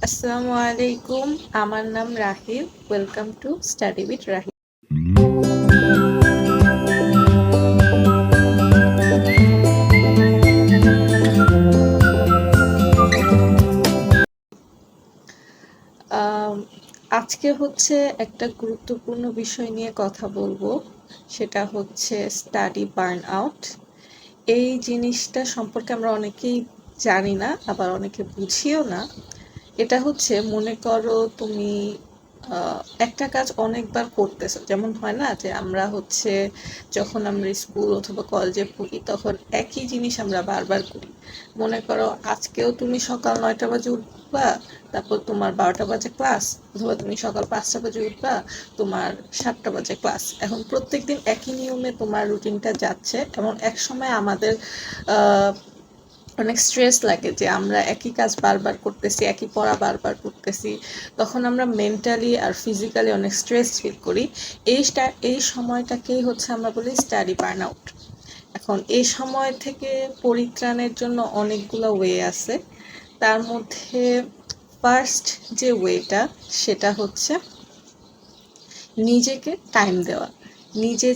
আসসালামু আলাইকুম। আমার নাম Rahib. Welcome to study with Rahib. Um, আজকে হচ্ছে একটা গুরুত্বপূর্ণ বিষয় নিয়ে কথা বলবো। সেটা হচ্ছে স্টাডি বার্ন আউট। এই জিনিসটা সম্পর্কে আমরা অনেকেই জানি না, আবার অনেকে বুঝিও না। এটা হচ্ছে, মনে করো তুমি একটা কাজ অনেকবার করতেছো, যেমন হয় না যে আমরা হচ্ছে যখন আমরা স্কুল অথবা কলেজে পড়ি তখন একই জিনিস আমরা বারবার করি। মনে করো আজকেও তুমি সকাল 9টা বাজে উঠবা, তারপর তোমার 12টা বাজে ক্লাস, অথবা তুমি সকাল 5টা বাজে উঠবা, তোমার 7টা বাজে ক্লাস। এখন প্রত্যেকদিন একই নিয়মে তোমার রুটিনটা যাচ্ছে, এবং এক সময় আমাদের অনেক স্ট্রেস লাগে যে আমরা একই কাজ বারবার করতেছি, একই পড়া বারবার করতেছি। তখন আমরা মেন্টালি আর ফিজিক্যালি অনেক স্ট্রেস ফিল করি। এই সময়টাকেই হচ্ছে আমরা বলি স্টাডি বার্ন আউট। এখন এই সময় থেকে পরিত্রাণের জন্য অনেকগুলো ওয়ে আছে। তার মধ্যে ফার্স্ট যে ওয়েটা, সেটা হচ্ছে নিজেকে টাইম দেওয়া। নিজে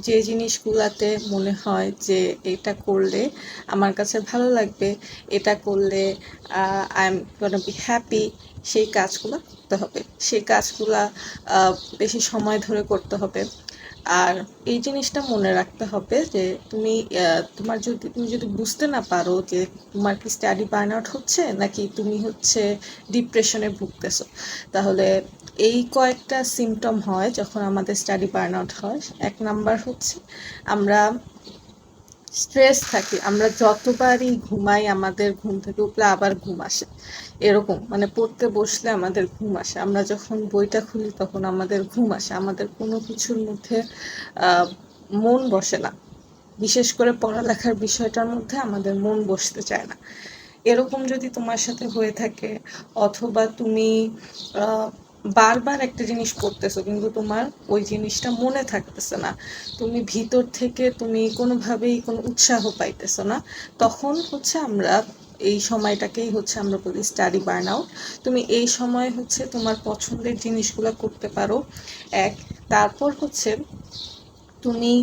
যে জিনিসগুলাতে মনে হয় যে এটা করলে আমার কাছে ভালো লাগবে, এটা করলে I am gonna be happy, সেই কাজগুলো করতে হবে। সেই কাজগুলা বেশি সময় ধরে করতে হবে। আর এই জিনিসটা মনে রাখতে হবে যে তুমি যদি বুঝতে না পারো যে তোমার কি স্টাডি বার্ন আউট হচ্ছে নাকি তুমি হচ্ছে ডিপ্রেশনে ভুগতেছো, তাহলে এই কয়েকটা সিমটম হয় যখন আমাদের স্টাডি বার্ন আউট হয়। এক নাম্বার হচ্ছে আমরা স্ট্রেস থাকি, আমরা যতবারই ঘুমাই আমাদের ঘুম থেকে উঠলে আবার ঘুম আসে। এরকম মানে পড়তে বসলে আমাদের ঘুম আসে, আমরা যখন বইটা খুলি তখন আমাদের ঘুম আসে, আমাদের কোনো কিছুর মধ্যে মন বসে না। বিশেষ করে পড়ালেখার বিষয়টার মধ্যে আমাদের মন বসতে চায় না। এরকম যদি তোমার সাথে হয়ে থাকে, অথবা তুমি বারবার একটা জিনিস করতেছো কিন্তু তোমার ওই জিনিসটা মনে থাকতেছে না, তুমি ভিতর থেকে তুমি কোনোভাবেই কোনো উৎসাহ পাইতেছো না, তখন হচ্ছে আমরা এই সময়টাকেই হচ্ছে আমরা বলি স্টাডি বার্ন আউট। তুমি এই সময় হচ্ছে তোমার পছন্দের জিনিসগুলো করতে পারো। এক, তারপর হচ্ছে তুমি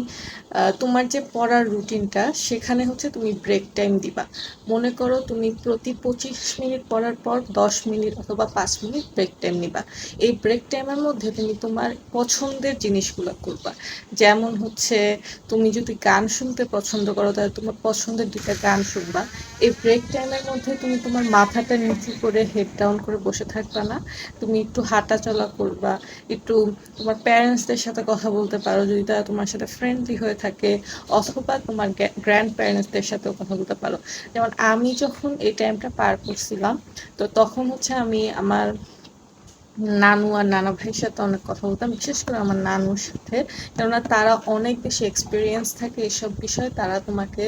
তোমার যে পড়ার রুটিনটা সেখানে হচ্ছে তুমি ব্রেক টাইম দিবা। মনে করো তুমি প্রতি 25 মিনিট পড়ার পর 10 মিনিট অথবা 5 মিনিট ব্রেক টাইম নিবা। এই ব্রেক টাইমের মধ্যে তুমি তোমার পছন্দের জিনিসগুলো করবা। যেমন হচ্ছে তুমি যদি গান শুনতে পছন্দ করো তাহলে তোমার পছন্দের দুটা গান শুনবা। এই ব্রেক টাইমের মধ্যে তুমি তোমার মাথাটা নিচু করে হেড ডাউন করে বসে থাকবা না, তুমি একটু হাঁটা চলা করবা, একটু তোমার প্যারেন্টসদের সাথে কথা বলতে পারো যদি তারা তোমার সাথে ফ্রেন্ডলি হয়ে থাকে, অথবা তোমার গ্র্যান্ড প্যারেন্টসদের সাথেও কথা বলতে পারো। যেমন আমি যখন এই টাইমটা পার করছিলাম, তো তখন হচ্ছে আমি আমার নানু আর নানা ভাইয়ের সাথে অনেক কথা বলতাম, বিশেষ করে আমার নানুর সাথে। কেননা তারা অনেক বেশি এক্সপিরিয়েন্স থাকে এসব বিষয়ে, তারা তোমাকে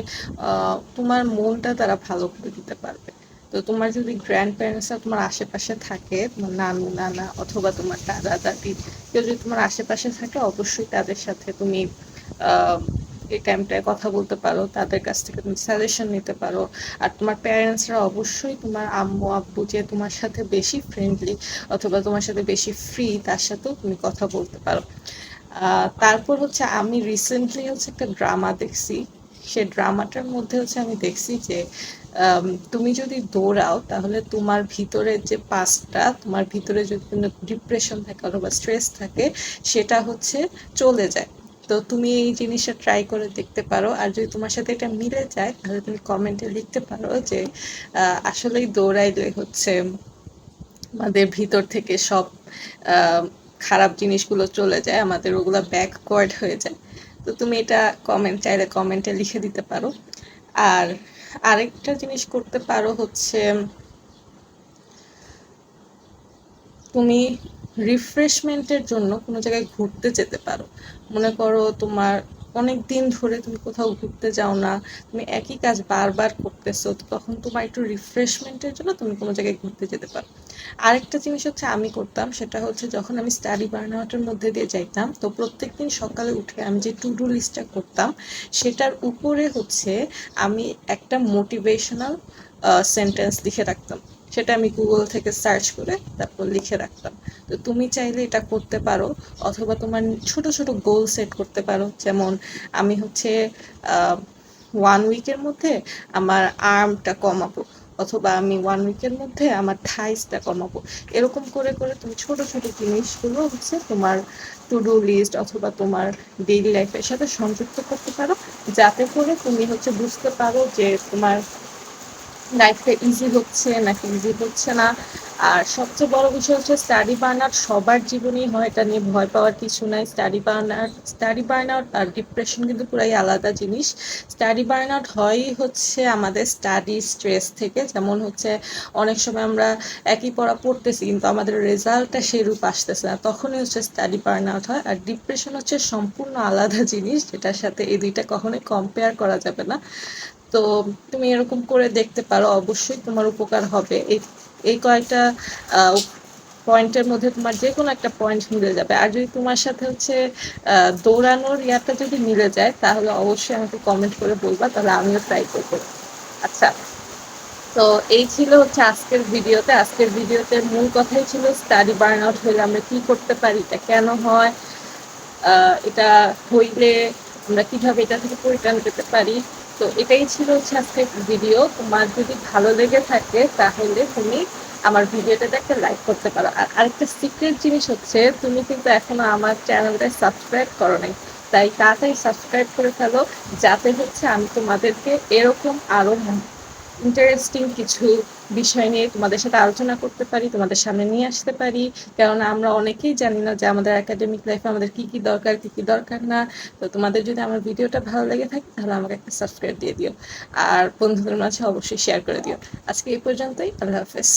তোমার মনটা তারা ভালো করে দিতে পারবে। তো তোমার যদি গ্র্যান্ড প্যারেন্টসরা তোমার আশেপাশে থাকে, তোমার নানু নানা অথবা তোমার দাদা দাদি, কেউ যদি তোমার আশেপাশে থাকে, অবশ্যই তাদের সাথে তুমি এই টাইমটায় কথা বলতে পারো, তাদের কাছ থেকে তুমি সাজেশন নিতে পারো। আর তোমার প্যারেন্টসরা অবশ্যই তোমার আম্মু আব্বু যে তোমার সাথে বেশি ফ্রেন্ডলি অথবা তোমার সাথে বেশি ফ্রি, তার সাথেও তুমি কথা বলতে পারো। তারপর হচ্ছে আমি রিসেন্টলি হচ্ছে একটা ড্রামা দেখছি। সে ড্রামাটার মধ্যে হচ্ছে আমি দেখছি যে তুমি যদি দৌড়াও তাহলে তোমার ভিতরের যে পাস্টটা, তোমার ভিতরে যদি কোনো ডিপ্রেশন থাকে অথবা স্ট্রেস থাকে, সেটা হচ্ছে চলে যায়। তো তুমি এই জিনিসটা ট্রাই করে দেখতে পারো, আর যদি তোমার সাথে এটা মিলে যায় তাহলে তুমি কমেন্টে লিখতে পারো যে আসলেই দৌড়াইলে হচ্ছে আমাদের ভিতর থেকে সব খারাপ জিনিসগুলো চলে যায়, আমাদের ওগুলো ব্যাকওয়ার্ড হয়ে যায়। তো তুমি এটা চাইলে কমেন্টে লিখে দিতে পারো। আর আরেকটা জিনিস করতে পারো হচ্ছে তুমি রিফ্রেশমেন্টের জন্য কোনো জায়গায় ঘুরতে যেতে পারো। মনে করো তোমার অনেক দিন ধরে তুমি কোথাও ঘুরতে যাও না, তুমি একই কাজ বারবার করতেছো, তো তখন তোমার একটু রিফ্রেশমেন্টের জন্য তুমি কোনো জায়গায় ঘুরতে যেতে পারো। আরেকটা জিনিস হচ্ছে আমি করতাম, সেটা হচ্ছে যখন আমি স্টাডি বার্ন আউটের মধ্যে দিয়ে যাইতাম, তো প্রত্যেকদিন সকালে উঠে আমি যে টু ডু লিস্টটা করতাম, সেটার উপরে হচ্ছে আমি একটা মোটিভেশনাল সেন্টেন্স লিখে রাখতাম। সেটা আমি গুগল থেকে সার্চ করে তারপর লিখে রাখতাম। তো তুমি চাইলে এটা করতে পারো, অথবা তোমার ছোট ছোট গোল সেট করতে পারো। যেমন আমি হচ্ছে 1 উইকের মধ্যে আমার আর্মটা কমাবো, অথবা আমি 1 উইকের মধ্যে আমার থাইসটা কমাবো। এরকম করে করে তুমি ছোট ছোট জিনিসগুলো হচ্ছে তোমার টু ডু লিস্ট অথবা তোমার ডেইলি লাইফের সাথে সংযুক্ত করতে পারো, যাতে করে তুমি হচ্ছে বুঝতে পারো যে তোমার লাইফটা ইজি হচ্ছে নাকি ইজি হচ্ছে না। আর সবচেয়ে বড় বিষয় হচ্ছে স্টাডি বার্নআউট সবার জীবনেই হয়, এটা নিয়ে ভয় পাওয়ার কিছু নাই। স্টাডি বার্নআউট আর ডিপ্রেশন কিন্তু পুরাই আলাদা জিনিস। স্টাডি বার্নআউট হয় হচ্ছে আমাদের স্টাডি স্ট্রেস থেকে, যেমন হচ্ছে অনেক সময় আমরা একই পড়া পড়তেছি কিন্তু আমাদের রেজাল্টটা সেরূপ আসতেছে না, তখনই হচ্ছে স্টাডি বার্নআউট হয়। আর ডিপ্রেশন হচ্ছে সম্পূর্ণ আলাদা জিনিস, যেটার সাথে এই দুইটা কখনোই কম্পেয়ার করা যাবে না। তো তুমি এরকম করে দেখতে পারো, অবশ্যই তোমার উপকার হবে। এই এই কয়েকটা পয়েন্টের মধ্যে তোমার যে কোনো একটা পয়েন্ট মিলে যাবে। আর যদি তোমার সাথে হচ্ছে দৌড়ানোর ইয়াটা যদি মিলে যায়, তাহলে অবশ্যই আমাকে কমেন্ট করে বলবা, তাহলে আমিও ট্রাই করবো। আচ্ছা, তো এই ছিল হচ্ছে আজকের ভিডিওতে মূল কথাই ছিল স্টাডি বার্নআউট হলে আমরা কি করতে পারি, এটা কেন হয়, এটা হইলে আমরা কিভাবে এটা থেকে পরিত্রাণ পেতে পারি। তো এটাই ছিল হচ্ছে আজকের ভিডিও। তোমার যদি ভালো লেগে থাকে তাহলে তুমি আমার ভিডিওটাতে একটা লাইক করতে পারো। আর আরেকটা সিক্রেট জিনিস হচ্ছে, তুমি কিন্তু এখনো আমার চ্যানেলটা সাবস্ক্রাইব করো নাই, তাই তাড়াতাড়ি সাবস্ক্রাইব করে ফেলো, যাতে হচ্ছে আমি তোমাদেরকে এরকম আরো ইন্টারেস্টিং কিছু বিষয় নিয়ে তোমাদের সাথে আলোচনা করতে পারি, তোমাদের সামনে নিয়ে আসতে পারি। কেননা আমরা অনেকেই জানি না যে আমাদের একাডেমিক লাইফে আমাদের কি কি দরকার, কি কি দরকার না। তো তোমাদের যদি আমার ভিডিওটা ভালো লেগে থাকে তাহলে আমাকে একটা সাবস্ক্রাইব দিয়ে দিও, আর বন্ধুদের মাঝে অবশ্যই শেয়ার করে দিও। আজকে এই পর্যন্তই, আল্লাহ হাফেজ।